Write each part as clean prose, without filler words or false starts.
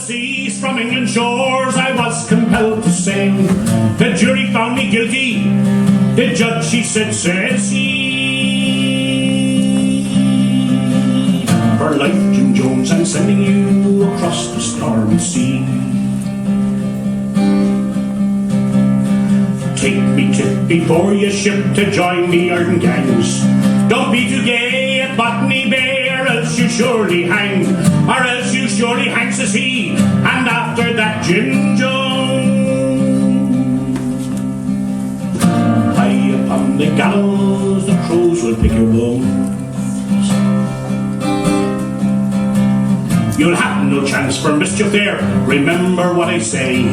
seas from England shores, I was compelled to sail. The jury found me guilty, the judge, she says he. For life, Jim Jones, I'm sending you across the stormy sea. Take me tip before you ship to join the Iron gangs. Don't be too gay at Botany Bay, or else you surely hang, or else you surely hang, says he. And after that, Jim Jones, high upon the gallows, the crows will pick your bones. You'll have no chance for mischief there, remember what I say.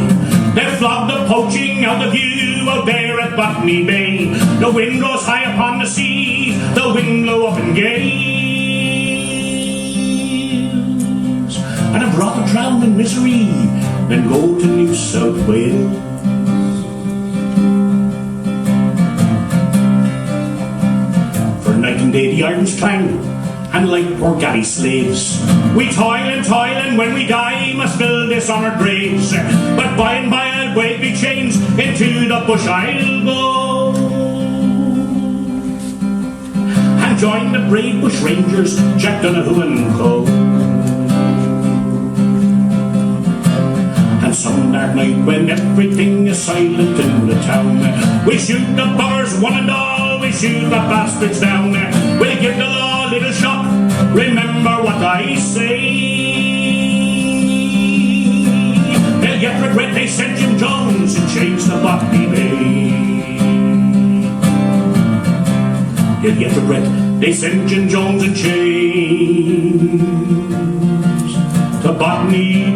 They flogged the poaching out of you out there at Botany Bay. The wind blows high upon the sea, the wind blow up in gales. And I'd rather drown in misery than go to New South Wales. For night and day the irons clang, and like poor galley slaves, we toil, and when we die must fill dishonoured graves. But by and by I'll wave me chains, into the bush I'll go, and join the brave bush rangers, Jack Donoghue and co. And some dark night when everything is silent in the town, we shoot the buggers one and all, we shoot the bastards down. We'll give the law a little shock, remember what I say. They'll yet regret they sent Jim Jones and changed the Botany Bay. They'll yet regret they sent Jim Jones and changed the Botany